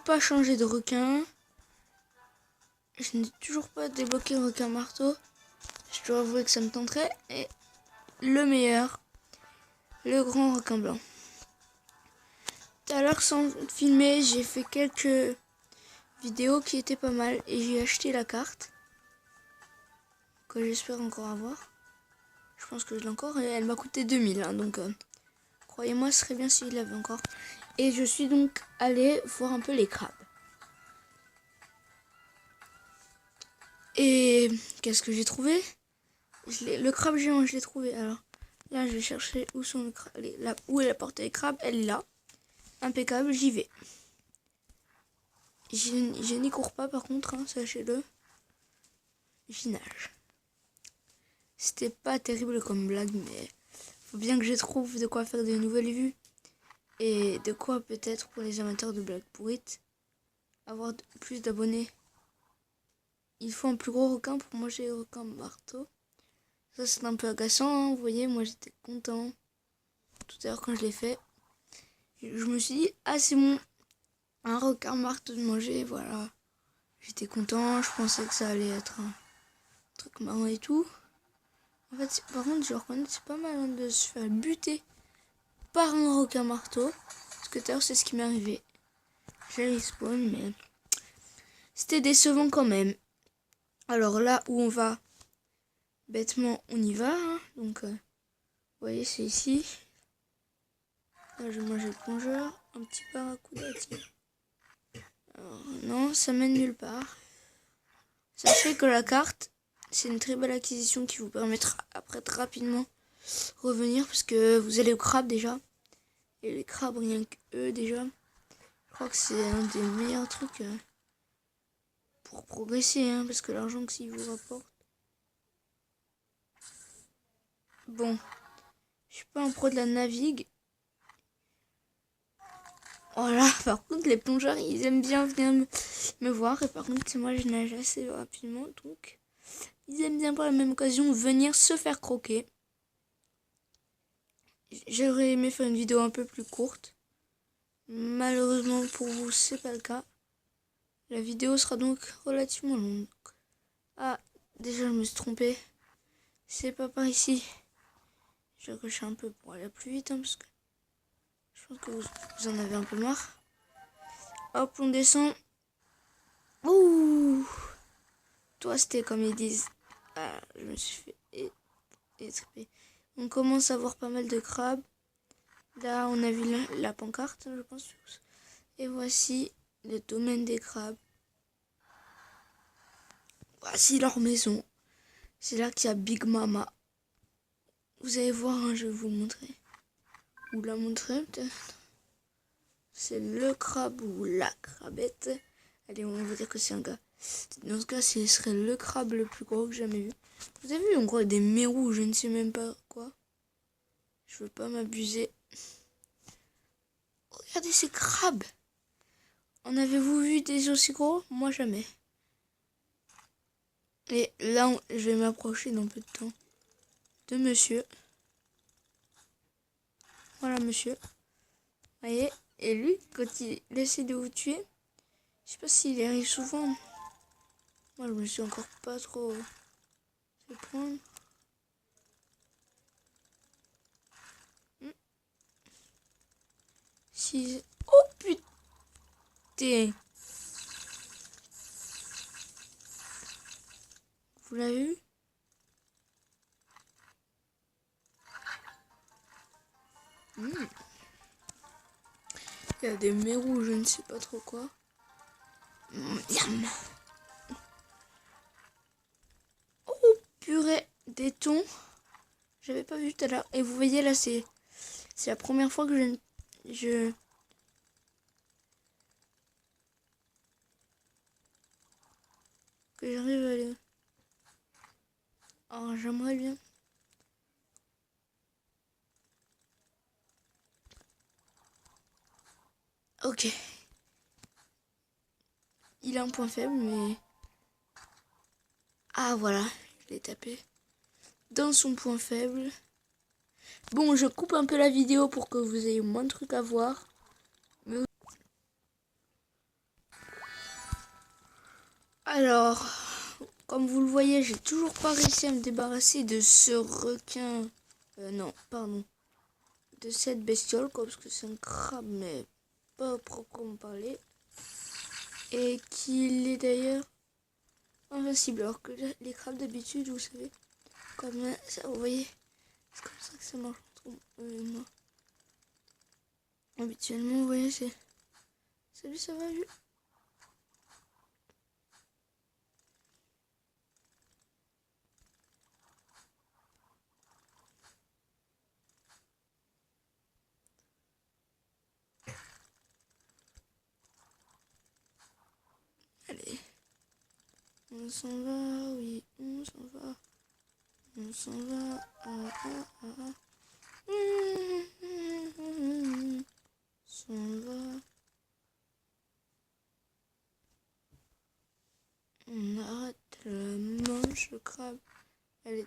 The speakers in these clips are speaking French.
pas changé de requin. Je n'ai toujours pas débloqué le requin marteau. Je dois avouer que ça me tenterait. Et le meilleur, le grand requin blanc. Tout à l'heure, sans filmer, j'ai fait quelques vidéos qui étaient pas mal. Et j'ai acheté la carte. Que j'espère encore avoir. Je pense que je l'ai encore. Et elle m'a coûté 2000. Hein, donc, croyez-moi, ce serait bien s'il l'avait encore. Et je suis donc allée voir un peu les crabes. Et qu'est-ce que j'ai trouvé? Le crabe géant, je l'ai trouvé. Alors là, je vais chercher où sont les crabes. Où est la portée des crabes? Elle est là. Impeccable, j'y vais. Je n'y cours pas par contre, hein, sachez-le. J'y nage. C'était pas terrible comme blague, mais faut bien que je trouve de quoi faire de nouvelles vues. Et de quoi peut-être pour les amateurs de blagues pourrites avoir plus d'abonnés. Il faut un plus gros requin pour manger le requin marteau. Ça c'est un peu agaçant, hein. Vous voyez, moi j'étais content tout à l'heure quand je l'ai fait. Je me suis dit, ah c'est bon, un requin marteau de manger, voilà. J'étais content, je pensais que ça allait être un truc marrant et tout. En fait, par contre, je reconnais que c'est pas mal hein, de se faire buter par un requin marteau. Parce que tout à l'heure, c'est ce qui m'est arrivé. J'ai respawn, mais c'était décevant quand même. Alors là où on va, bêtement, on y va. Hein. Donc, vous voyez, c'est ici. Là, je mange le plongeur. Un petit barracuda, tiens. Alors, non, ça mène nulle part. Sachez que la carte, c'est une très belle acquisition qui vous permettra après de rapidement revenir. Parce que vous allez au crabe déjà. Et les crabes, rien que eux déjà. Je crois que c'est un des meilleurs trucs pour progresser. Hein, parce que l'argent que s'il vous rapporte. Bon, je suis pas un pro de la navigue. Voilà, par contre les plongeurs ils aiment bien venir me voir. Et par contre c'est moi je nage assez rapidement. Donc ils aiment bien par la même occasion venir se faire croquer. J'aurais aimé faire une vidéo un peu plus courte. Malheureusement pour vous c'est pas le cas. La vidéo sera donc relativement longue. Ah, déjà je me suis trompée. C'est pas par ici. Je vais cocher un peu pour aller plus vite hein, parce que je pense que vous en avez un peu marre. Hop, on descend. Ouh! Toi, c'était comme ils disent. Ah, je me suis fait étriper. On commence à voir pas mal de crabes. Là, on a vu la pancarte, je pense. Et voici le domaine des crabes. Voici leur maison. C'est là qu'il y a Big Mama. Vous allez voir, hein, je vais vous le montrer. Ou la montrer peut-être. C'est le crabe ou la crabette. Allez, on va dire que c'est un gars. Dans ce cas, ce serait le crabe le plus gros que j'ai jamais vu. Vous avez vu, on croit des mérous, je ne sais même pas quoi. Je veux pas m'abuser. Regardez ces crabes. En avez-vous vu des aussi gros? Moi, jamais. Et là, je vais m'approcher dans peu de temps de monsieur. Voilà, monsieur. Vous voyez? Et lui, quand il essaie de vous tuer, je sais pas s'il arrive souvent. Moi, je me suis encore pas trop fait prendre. Si... Oh putain! Vous l'avez vu? Il y a des mérous, je ne sais pas trop quoi. Miam. Oh purée, des thons. J'avais pas vu tout à l'heure. Et vous voyez là, c'est la première fois que que j'arrive à aller. Alors j'aimerais bien. Ok. Il a un point faible, mais... Ah voilà, je l'ai tapé. Dans son point faible. Bon, je coupe un peu la vidéo pour que vous ayez moins de trucs à voir. Mais... Alors, comme vous le voyez, j'ai toujours pas réussi à me débarrasser de ce requin. Non, pardon. De cette bestiole, quoi, parce que c'est un crabe, mais pas proprement parler. Et qu'il est d'ailleurs invincible. Alors que les crabes d'habitude, vous savez, comme ça, vous voyez, c'est comme ça que ça marche entre moi. Habituellement, vous voyez, c'est... Salut, ça va, Jules? Allez. On s'en va, oui, on s'en va. On s'en va. On s'en va. On arrête la manche le crabe. Elle est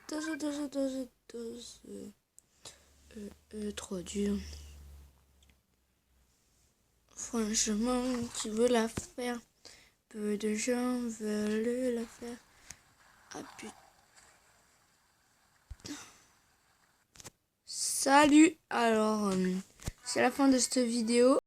trop dure. Franchement, qui veut la faire? Peu de gens veulent la faire. Ah putain. Salut. Alors, c'est la fin de cette vidéo.